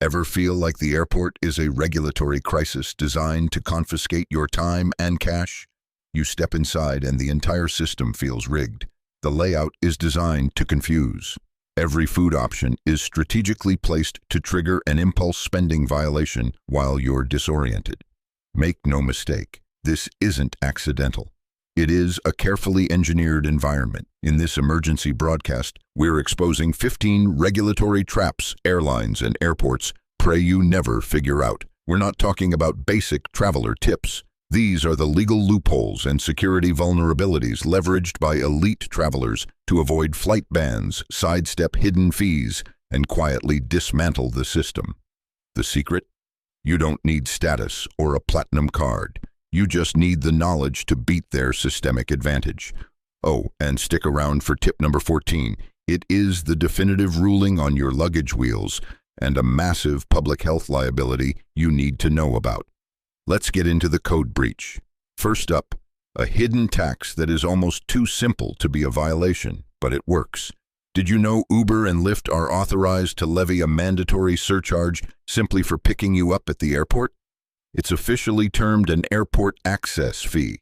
Ever feel like the airport is a regulatory crisis designed to confiscate your time and cash? You step inside and the entire system feels rigged. The layout is designed to confuse. Every food option is strategically placed to trigger an impulse spending violation while you're disoriented. Make no mistake, this isn't accidental. It is a carefully engineered environment. In this emergency broadcast, we're exposing 15 regulatory traps airlines and airports pray you never figure out. We're not talking about basic traveler tips. These are the legal loopholes and security vulnerabilities leveraged by elite travelers to avoid flight bans, sidestep hidden fees, and quietly dismantle the system. The secret? You don't need status or a platinum card. You just need the knowledge to beat their systemic advantage. Oh, and stick around for tip number 14. It is the definitive ruling on your luggage wheels and a massive public health liability you need to know about. Let's get into the code breach. First up, a hidden tax that is almost too simple to be a violation, but it works. Did you know Uber and Lyft are authorized to levy a mandatory surcharge simply for picking you up at the airport? It's officially termed an airport access fee,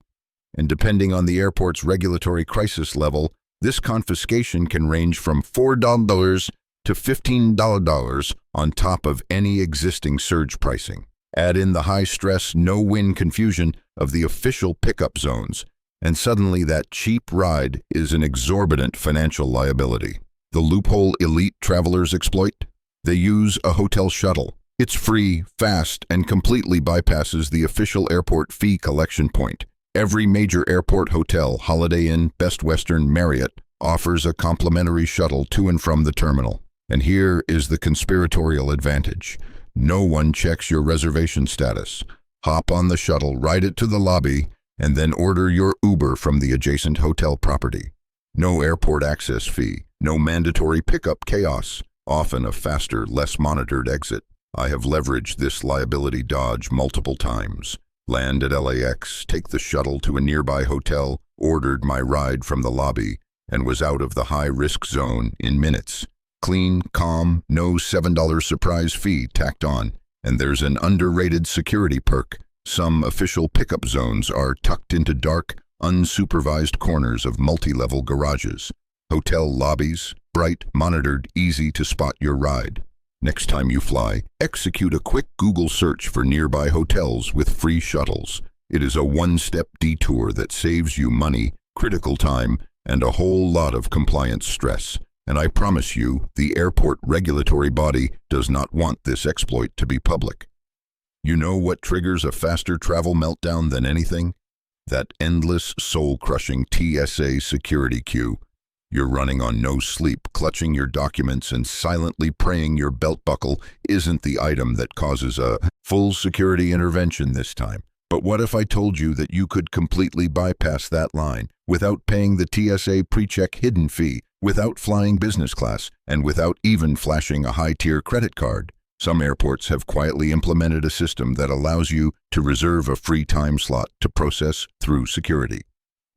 and depending on the airport's regulatory crisis level, this confiscation can range from $4 to $15 on top of any existing surge pricing. Add in the high-stress, no-win confusion of the official pickup zones, and suddenly that cheap ride is an exorbitant financial liability. The loophole elite travelers exploit? They use a hotel shuttle. It's free, fast, and completely bypasses the official airport fee collection point. Every major airport hotel, Holiday Inn, Best Western, Marriott, offers a complimentary shuttle to and from the terminal. And here is the conspiratorial advantage. No one checks your reservation status. Hop on the shuttle, ride it to the lobby, and then order your Uber from the adjacent hotel property. No airport access fee, no mandatory pickup chaos, often a faster, less monitored exit. I have leveraged this liability dodge multiple times. Land at LAX, take the shuttle to a nearby hotel, ordered my ride from the lobby, and was out of the high-risk zone in minutes. Clean, calm, no $7 surprise fee tacked on. And there's an underrated security perk. Some official pickup zones are tucked into dark, unsupervised corners of multi-level garages. Hotel lobbies, bright, monitored, easy to spot your ride. Next time you fly, execute a quick Google search for nearby hotels with free shuttles. It is a one-step detour that saves you money, critical time, and a whole lot of compliance stress. And I promise you, the airport regulatory body does not want this exploit to be public. You know what triggers a faster travel meltdown than anything? That endless, soul-crushing TSA security queue. You're running on no sleep, clutching your documents and silently praying your belt buckle isn't the item that causes a full security intervention this time. But what if I told you that you could completely bypass that line without paying the TSA PreCheck hidden fee, without flying business class, and without even flashing a high-tier credit card? Some airports have quietly implemented a system that allows you to reserve a free time slot to process through security.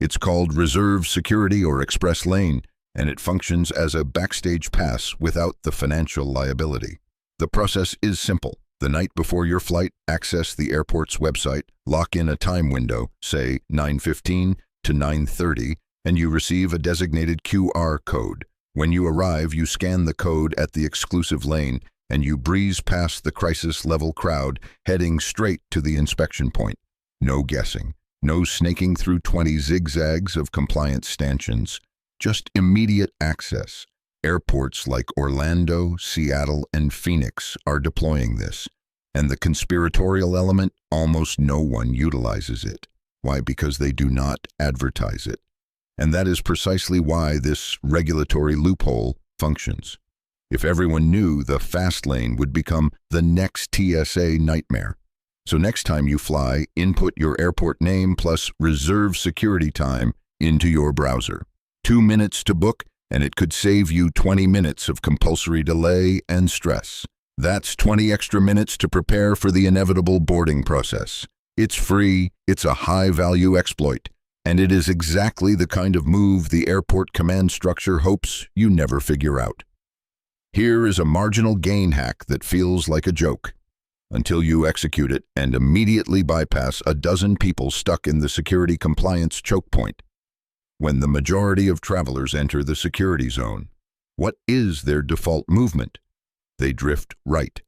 It's called Reserve Security or Express Lane, and it functions as a backstage pass without the financial liability. The process is simple. The night before your flight, access the airport's website, lock in a time window, say 9:15 to 9:30, and you receive a designated QR code. When you arrive, you scan the code at the exclusive lane, and you breeze past the crisis-level crowd, heading straight to the inspection point. No guessing. No snaking through 20 zigzags of compliance stanchions, just immediate access. Airports like Orlando, Seattle, and Phoenix are deploying this, and the conspiratorial element, almost no one utilizes it. Why? Because they do not advertise it. And that is precisely why this regulatory loophole functions. If everyone knew, the fast lane would become the next TSA nightmare. So next time you fly, input your airport name plus reserve security time into your browser. 2 minutes to book, and it could save you 20 minutes of compulsory delay and stress. That's 20 extra minutes to prepare for the inevitable boarding process. It's free, it's a high-value exploit, and it is exactly the kind of move the airport command structure hopes you never figure out. Here is a marginal gain hack that feels like a joke, until you execute it and immediately bypass a dozen people stuck in the security compliance choke point. When the majority of travelers enter the security zone, what is their default movement? They drift right.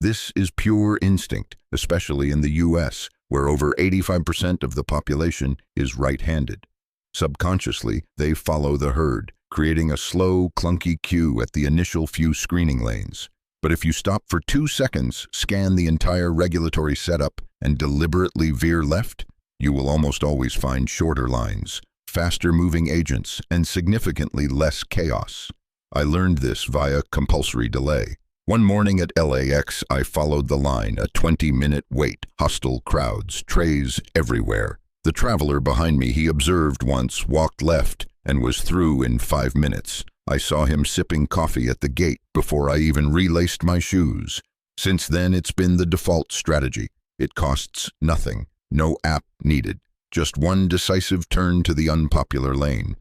This is pure instinct, especially in the US, where over 85% of the population is right-handed. Subconsciously, they follow the herd, creating a slow, clunky queue at the initial few screening lanes. But if you stop for 2 seconds, scan the entire regulatory setup, and deliberately veer left, you will almost always find shorter lines, faster-moving agents, and significantly less chaos. I learned this via compulsory delay. One morning at LAX, I followed the line, a 20-minute wait, hostile crowds, trays everywhere. The traveler behind me, he observed once, walked left and was through in 5 minutes. I saw him sipping coffee at the gate before I even relaced my shoes. Since then, it's been the default strategy. It costs nothing, no app needed, just one decisive turn to the unpopular lane.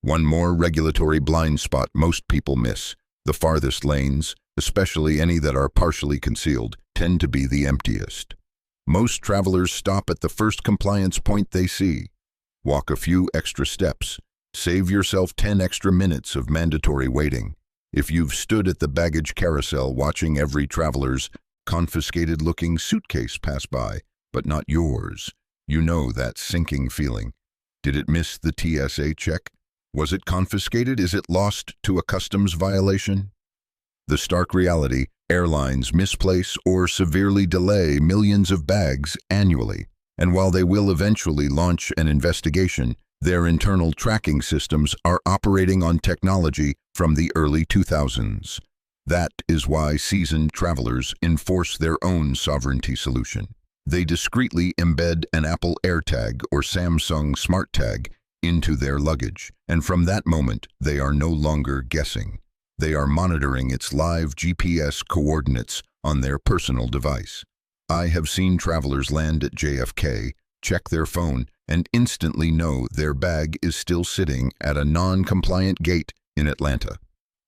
One more regulatory blind spot most people miss. The farthest lanes, especially any that are partially concealed, tend to be the emptiest. Most travelers stop at the first compliance point they see. Walk a few extra steps. Save yourself 10 extra minutes of mandatory waiting. If you've stood at the baggage carousel watching every traveler's confiscated-looking suitcase pass by, but not yours, you know that sinking feeling. Did it miss the TSA check? Was it confiscated? Is it lost to a customs violation? The stark reality, airlines misplace or severely delay millions of bags annually, and while they will eventually launch an investigation, their internal tracking systems are operating on technology from the early 2000s. That is why seasoned travelers enforce their own sovereignty solution. They discreetly embed an Apple AirTag or Samsung SmartTag into their luggage, and from that moment, they are no longer guessing. They are monitoring its live GPS coordinates on their personal device. I have seen travelers land at JFK, check their phone, and instantly know their bag is still sitting at a non-compliant gate in Atlanta.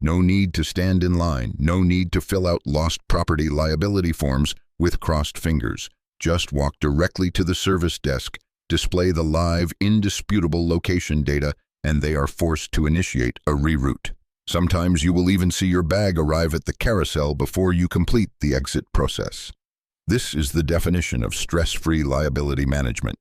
No need to stand in line, no need to fill out lost property liability forms with crossed fingers. Just walk directly to the service desk, display the live, indisputable location data, and they are forced to initiate a reroute. Sometimes you will even see your bag arrive at the carousel before you complete the exit process. This is the definition of stress-free liability management.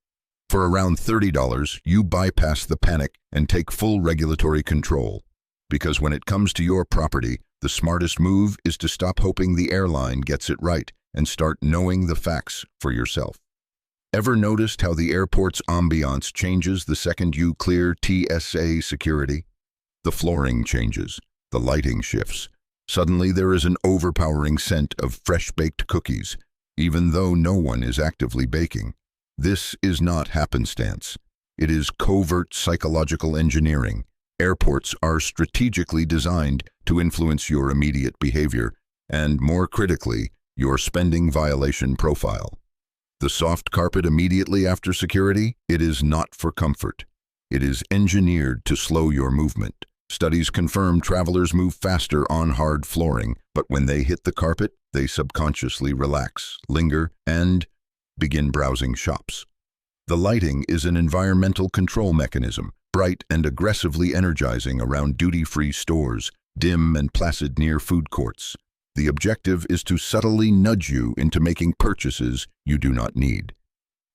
For around $30, you bypass the panic and take full regulatory control. Because when it comes to your property, the smartest move is to stop hoping the airline gets it right and start knowing the facts for yourself. Ever noticed how the airport's ambiance changes the second you clear TSA security? The flooring changes, the lighting shifts. Suddenly there is an overpowering scent of fresh-baked cookies, even though no one is actively baking. This is not happenstance. It is covert psychological engineering. Airports are strategically designed to influence your immediate behavior and, more critically, your spending violation profile. The soft carpet immediately after security, it is not for comfort. It is engineered to slow your movement. Studies confirm travelers move faster on hard flooring, but when they hit the carpet, they subconsciously relax, linger, and begin browsing shops. The lighting is an environmental control mechanism, bright and aggressively energizing around duty-free stores, dim and placid near food courts. The objective is to subtly nudge you into making purchases you do not need.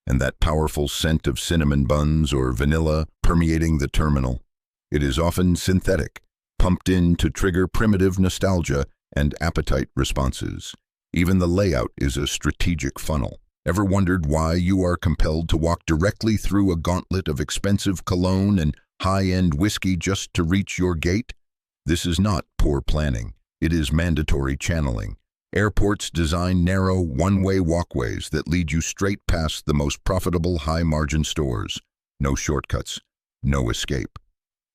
And that powerful scent of cinnamon buns or vanilla permeating the terminal, it is often synthetic, pumped in to trigger primitive nostalgia and appetite responses. Even the layout is a strategic funnel. Ever wondered why you are compelled to walk directly through a gauntlet of expensive cologne and high-end whiskey just to reach your gate? This is not poor planning. It is mandatory channeling. Airports design narrow, one-way walkways that lead you straight past the most profitable high-margin stores. No shortcuts, no escape.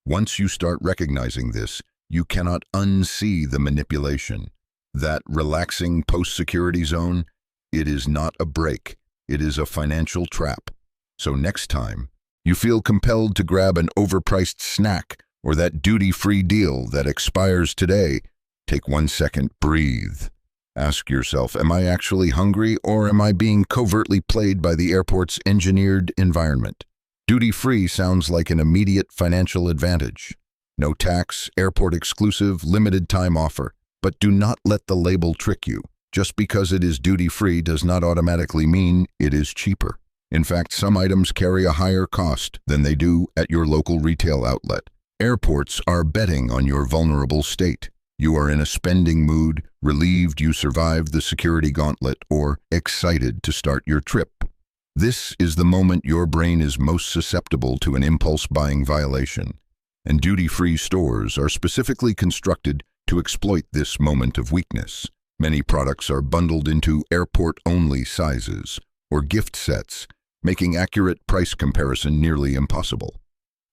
Once you start recognizing this, you cannot unsee the manipulation. That relaxing post-security zone, it is not a break, it is a financial trap. So next time, you feel compelled to grab an overpriced snack or that duty-free deal that expires today, Take 1 second, breathe. Ask yourself, am I actually hungry or am I being covertly played by the airport's engineered environment? Duty-free sounds like an immediate financial advantage. No tax, airport exclusive, limited time offer. But do not let the label trick you. Just because it is duty-free does not automatically mean it is cheaper. In fact, some items carry a higher cost than they do at your local retail outlet. Airports are betting on your vulnerable state. You are in a spending mood, relieved you survived the security gauntlet, or excited to start your trip. This is the moment your brain is most susceptible to an impulse buying violation, and duty-free stores are specifically constructed to exploit this moment of weakness. Many products are bundled into airport-only sizes or gift sets, making accurate price comparison nearly impossible.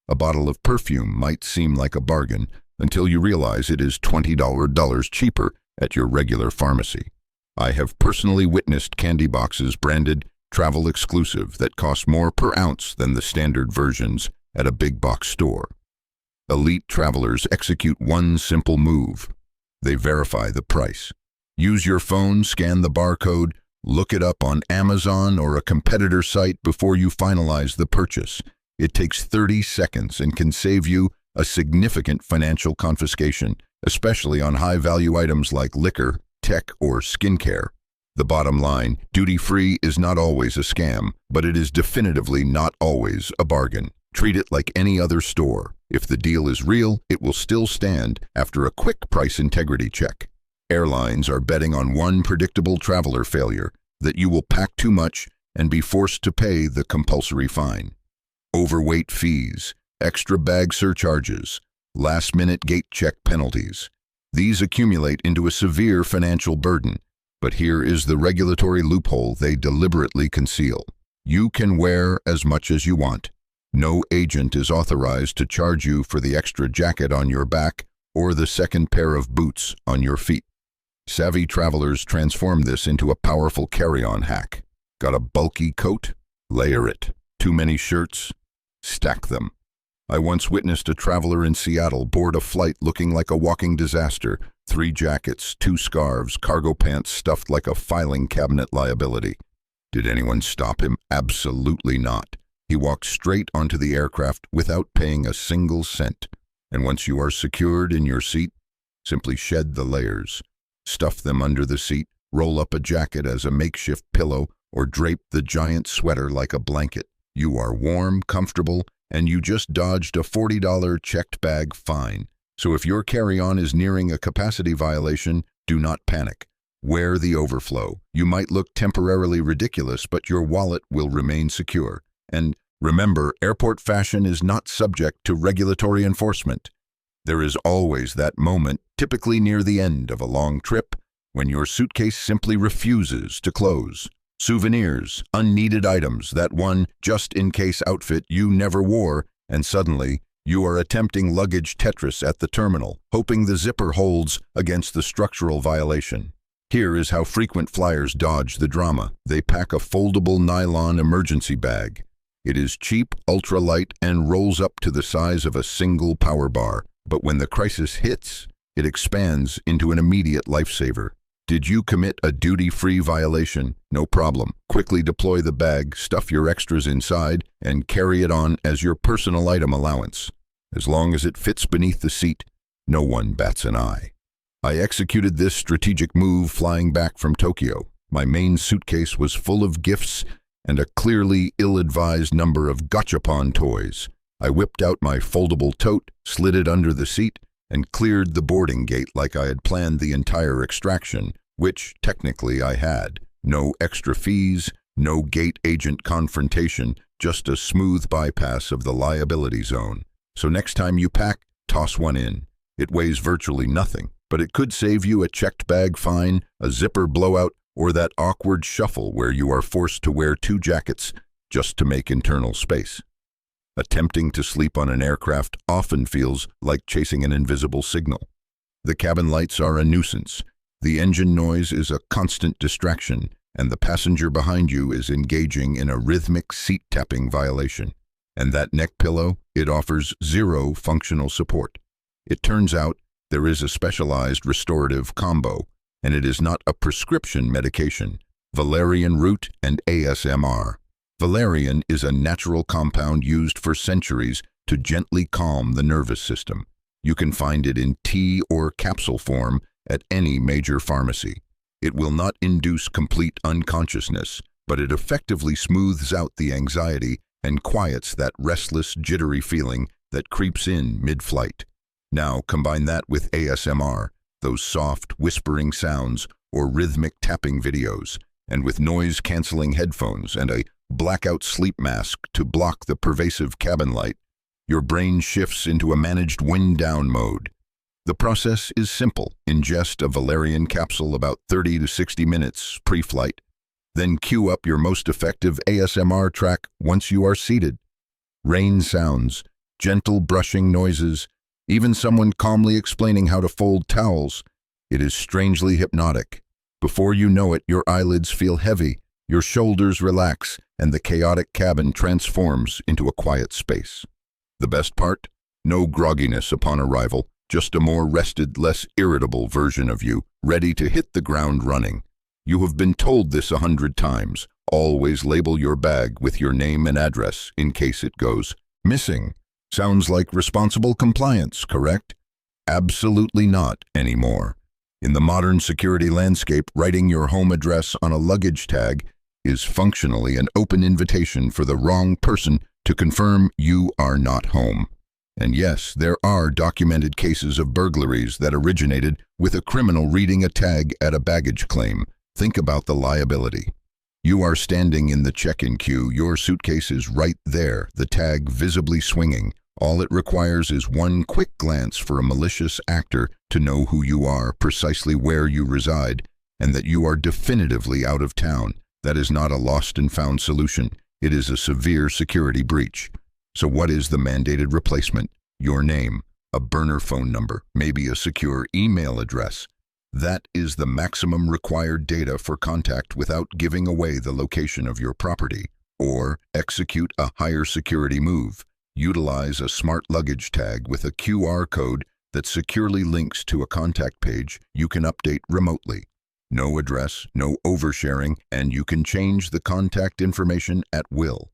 A bottle of perfume might seem like a bargain until you realize it is $20 cheaper at your regular pharmacy. I have personally witnessed candy boxes branded travel exclusive that cost more per ounce than the standard versions at a big box store. Elite travelers execute one simple move. They verify the price. Use your phone, scan the barcode, look it up on Amazon or a competitor site before you finalize the purchase. It takes 30 seconds and can save you a significant financial confiscation, especially on high-value items like liquor, tech, or skincare. The bottom line, duty-free is not always a scam, but it is definitively not always a bargain. Treat it like any other store. If the deal is real, it will still stand after a quick price integrity check. Airlines are betting on one predictable traveler failure, that you will pack too much and be forced to pay the compulsory fine. Overweight fees, extra bag surcharges, last-minute gate check penalties. These accumulate into a severe financial burden. But here is the regulatory loophole they deliberately conceal. You can wear as much as you want. No agent is authorized to charge you for the extra jacket on your back or the second pair of boots on your feet. Savvy travelers transform this into a powerful carry-on hack. Got a bulky coat? Layer it. Too many shirts? Stack them. I once witnessed a traveler in Seattle board a flight looking like a walking disaster. 3 jackets, 2 scarves, cargo pants stuffed like a filing cabinet liability. Did anyone stop him? Absolutely not. He walked straight onto the aircraft without paying a single cent. And once you are secured in your seat, simply shed the layers. Stuff them under the seat, roll up a jacket as a makeshift pillow, or drape the giant sweater like a blanket. You are warm, comfortable, and you just dodged a $40 checked bag fine. So if your carry-on is nearing a capacity violation, do not panic. Wear the overflow. You might look temporarily ridiculous, but your wallet will remain secure. And remember, airport fashion is not subject to regulatory enforcement. There is always that moment, typically near the end of a long trip, when your suitcase simply refuses to close. Souvenirs, unneeded items, that one just-in-case outfit you never wore, and suddenly you are attempting luggage Tetris at the terminal, hoping the zipper holds against the structural violation. Here is how frequent flyers dodge the drama. They pack a foldable nylon emergency bag. It is cheap, ultralight, and rolls up to the size of a single power bar. But when the crisis hits, it expands into an immediate lifesaver. Did you commit a duty-free violation? No problem. Quickly deploy the bag, stuff your extras inside, and carry it on as your personal item allowance. As long as it fits beneath the seat, no one bats an eye. I executed this strategic move flying back from Tokyo. My main suitcase was full of gifts and a clearly ill-advised number of gachapon toys. I whipped out my foldable tote, slid it under the seat, and cleared the boarding gate like I had planned the entire extraction, which technically I had. No extra fees, no gate agent confrontation, just a smooth bypass of the liability zone. So next time you pack, toss one in. It weighs virtually nothing, but it could save you a checked bag fine, a zipper blowout, or that awkward shuffle where you are forced to wear 2 jackets just to make internal space. Attempting to sleep on an aircraft often feels like chasing an invisible signal. The cabin lights are a nuisance. The engine noise is a constant distraction, and the passenger behind you is engaging in a rhythmic seat-tapping violation. And that neck pillow, it offers 0 functional support. It turns out There is a specialized restorative combo, and it is not a prescription medication. Valerian root and ASMR. Valerian is a natural compound used for centuries to gently calm the nervous system. You can find it in tea or capsule form at any major pharmacy. It will not induce complete unconsciousness, but it effectively smooths out the anxiety and quiets that restless, jittery feeling that creeps in mid-flight. Now combine that with ASMR, those soft, whispering sounds or rhythmic tapping videos, and with noise-canceling headphones and a blackout sleep mask to block the pervasive cabin light, your brain shifts into a managed wind-down mode. The process is simple. Ingest a valerian capsule about 30 to 60 minutes pre-flight. Then cue up your most effective ASMR track once you are seated. Rain sounds, gentle brushing noises, even someone calmly explaining how to fold towels. It is strangely hypnotic. Before you know it, your eyelids feel heavy, your shoulders relax, and the chaotic cabin transforms into a quiet space. The best part? No grogginess upon arrival, just a more rested, less irritable version of you, ready to hit the ground running. You have been told this 100 times. Always label your bag with your name and address in case it goes missing. Sounds like responsible compliance, correct? Absolutely not anymore. In the modern security landscape, writing your home address on a luggage tag is functionally an open invitation for the wrong person to confirm you are not home. And yes, there are documented cases of burglaries that originated with a criminal reading a tag at a baggage claim. Think about the liability. You are standing in the check-in queue, your suitcase is right there, the tag visibly swinging. All it requires is one quick glance for a malicious actor to know who you are, precisely where you reside, and that you are definitively out of town. That is not a lost and found solution. It is a severe security breach. So what is the mandated replacement? Your name, a burner phone number, maybe a secure email address. That is the maximum required data for contact without giving away the location of your property. Or execute a higher security move. Utilize a smart luggage tag with a QR code that securely links to a contact page you can update remotely. No address, no oversharing, and you can change the contact information at will.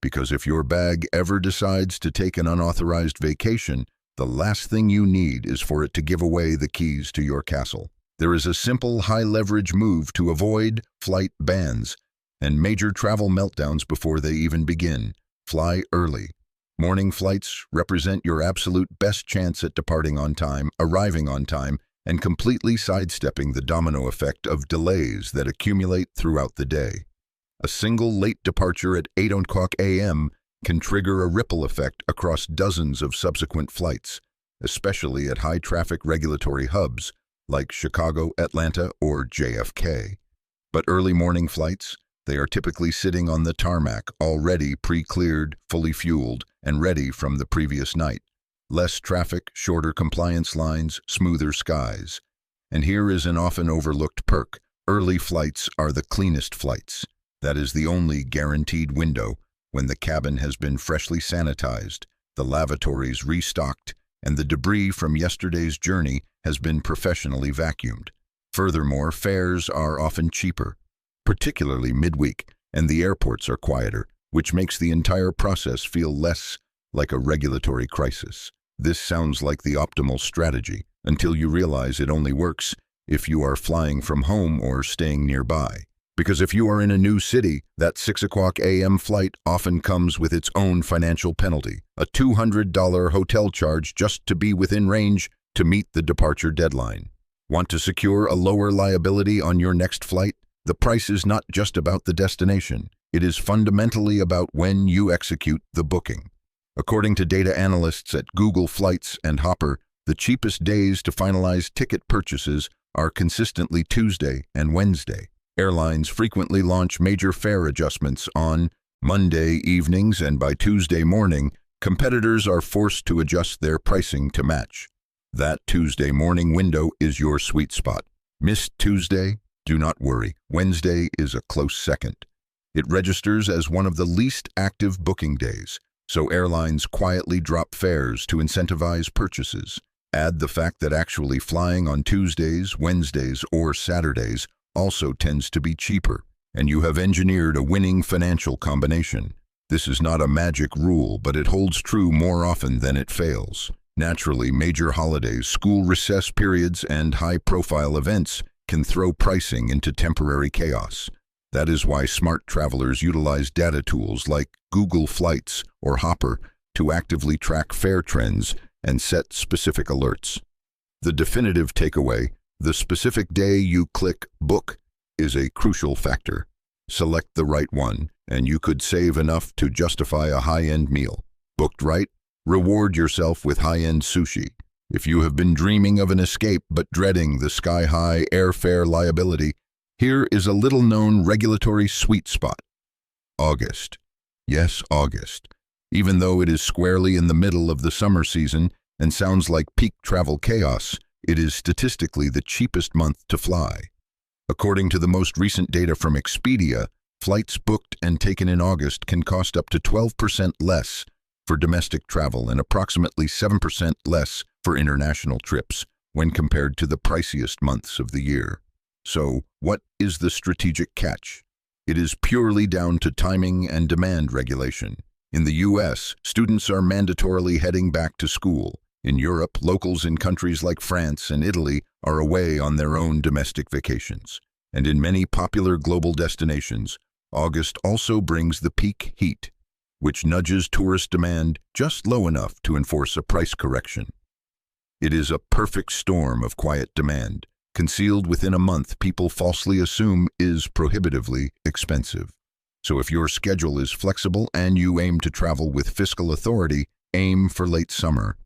Because if your bag ever decides to take an unauthorized vacation, the last thing you need is for it to give away the keys to your castle. There is a simple high-leverage move to avoid flight bans and major travel meltdowns before they even begin. Fly early. Morning flights represent your absolute best chance at departing on time, arriving on time, and completely sidestepping the domino effect of delays that accumulate throughout the day. A single late departure at 8 o'clock a.m. can trigger a ripple effect across dozens of subsequent flights, especially at high-traffic regulatory hubs like Chicago, Atlanta, or JFK. But early morning flights, they are typically sitting on the tarmac, already pre-cleared, fully fueled, and ready from the previous night. Less traffic, shorter compliance lines, smoother skies. And here is an often overlooked perk. Early flights are the cleanest flights. That is the only guaranteed window when the cabin has been freshly sanitized, the lavatories restocked, and the debris from yesterday's journey has been professionally vacuumed. Furthermore, fares are often cheaper, particularly midweek, and the airports are quieter, which makes the entire process feel less like a regulatory crisis. This sounds like the optimal strategy, until you realize it only works if you are flying from home or staying nearby. Because if you are in a new city, that 6 o'clock a.m. flight often comes with its own financial penalty, a $200 hotel charge just to be within range to meet the departure deadline. Want to secure a lower liability on your next flight? The price is not just about the destination. It is fundamentally about when you execute the booking. According to data analysts at Google Flights and Hopper, the cheapest days to finalize ticket purchases are consistently Tuesday and Wednesday. Airlines frequently launch major fare adjustments on Monday evenings, and by Tuesday morning, competitors are forced to adjust their pricing to match. That Tuesday morning window is your sweet spot. Missed Tuesday? Do not worry. Wednesday is a close second. It registers as one of the least active booking days, so airlines quietly drop fares to incentivize purchases. Add the fact that actually flying on Tuesdays, Wednesdays, or Saturdays also tends to be cheaper, and you have engineered a winning financial combination. This is not a magic rule, but it holds true more often than it fails. Naturally, major holidays, school recess periods, and high-profile events can throw pricing into temporary chaos. That is why smart travelers utilize data tools like Google Flights or Hopper to actively track fare trends and set specific alerts. The definitive takeaway: the specific day you click book is a crucial factor. Select the right one, and you could save enough to justify a high-end meal. Booked right? Reward yourself with high-end sushi. If you have been dreaming of an escape but dreading the sky-high airfare liability, here is a little-known regulatory sweet spot. August. Yes, August. Even though it is squarely in the middle of the summer season and sounds like peak travel chaos, it is statistically the cheapest month to fly. According to the most recent data from Expedia, flights booked and taken in August can cost up to 12% less for domestic travel and approximately 7% less for international trips when compared to the priciest months of the year. So, what is the strategic catch? It is purely down to timing and demand regulation. In the US, students are mandatorily heading back to school. In Europe, locals in countries like France and Italy are away on their own domestic vacations. And in many popular global destinations, August also brings the peak heat, which nudges tourist demand just low enough to enforce a price correction. It is a perfect storm of quiet demand, concealed within a month people falsely assume is prohibitively expensive. So if your schedule is flexible and you aim to travel with fiscal authority, aim for late summer.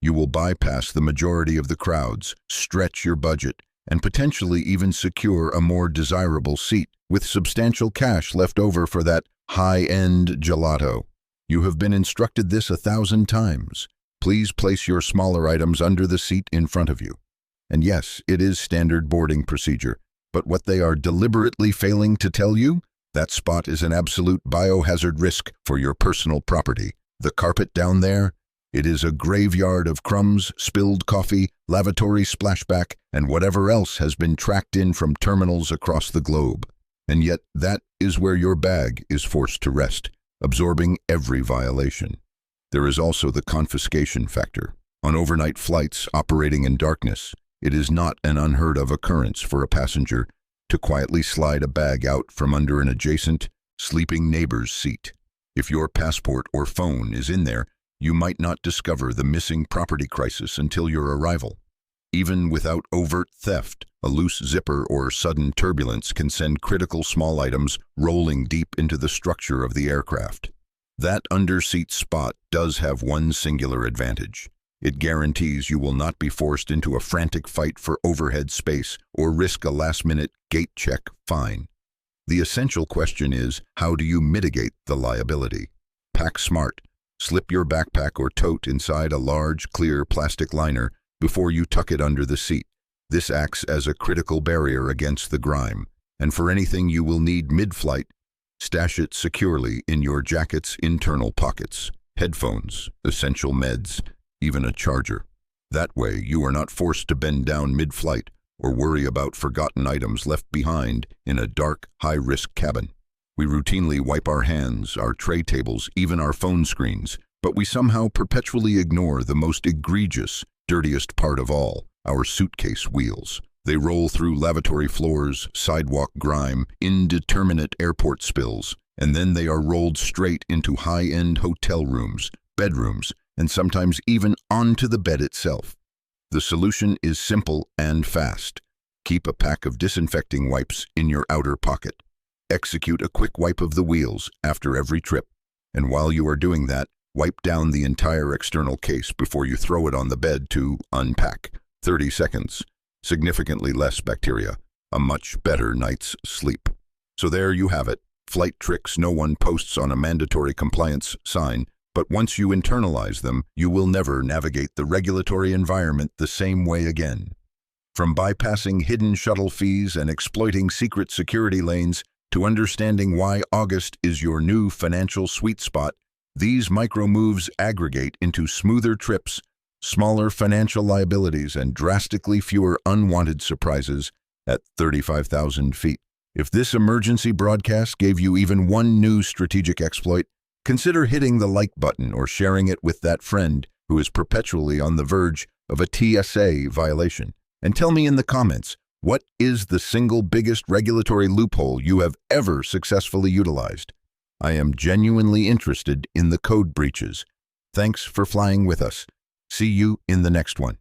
You will bypass the majority of the crowds, stretch your budget, and potentially even secure a more desirable seat with substantial cash left over for that high-end gelato. You have been instructed this 1,000 times. Please place your smaller items under the seat in front of you. And yes, it is standard boarding procedure, but what they are deliberately failing to tell you? That spot is an absolute biohazard risk for your personal property. The carpet down there? It is a graveyard of crumbs, spilled coffee, lavatory splashback, and whatever else has been tracked in from terminals across the globe. And yet that is where your bag is forced to rest, absorbing every violation. There is also the confiscation factor. On overnight flights operating in darkness, it is not an unheard of occurrence for a passenger to quietly slide a bag out from under an adjacent, sleeping neighbor's seat. If your passport or phone is in there, you might not discover the missing property crisis until your arrival. Even without overt theft, a loose zipper or sudden turbulence can send critical small items rolling deep into the structure of the aircraft. That under-seat spot does have one singular advantage. It guarantees you will not be forced into a frantic fight for overhead space or risk a last-minute gate check fine. The essential question is, how do you mitigate the liability? Pack smart. Slip your backpack or tote inside a large, clear plastic liner before you tuck it under the seat. This acts as a critical barrier against the grime. And for anything you will need mid-flight, stash it securely in your jacket's internal pockets. Headphones, essential meds, even a charger. That way, you are not forced to bend down mid-flight or worry about forgotten items left behind in a dark, high-risk cabin. We routinely wipe our hands, our tray tables, even our phone screens, but we somehow perpetually ignore the most egregious, dirtiest part of all, our suitcase wheels. They roll through lavatory floors, sidewalk grime, indeterminate airport spills, and then they are rolled straight into high-end hotel rooms, bedrooms, and sometimes even onto the bed itself. The solution is simple and fast. Keep a pack of disinfecting wipes in your outer pocket. Execute a quick wipe of the wheels after every trip, and while you are doing that, wipe down the entire external case before you throw it on the bed to unpack. 30 seconds. Significantly less bacteria. A much better night's sleep. So there you have it. Flight tricks no one posts on a mandatory compliance sign, but once you internalize them, you will never navigate the regulatory environment the same way again. From bypassing hidden shuttle fees and exploiting secret security lanes to understanding why August is your new financial sweet spot, these micro moves aggregate into smoother trips, smaller financial liabilities, and drastically fewer unwanted surprises at 35,000 feet. If this emergency broadcast gave you even one new strategic exploit, consider hitting the like button or sharing it with that friend who is perpetually on the verge of a TSA violation. And tell me in the comments, what is the single biggest regulatory loophole you have ever successfully utilized? I am genuinely interested in the code breaches. Thanks for flying with us. See you in the next one.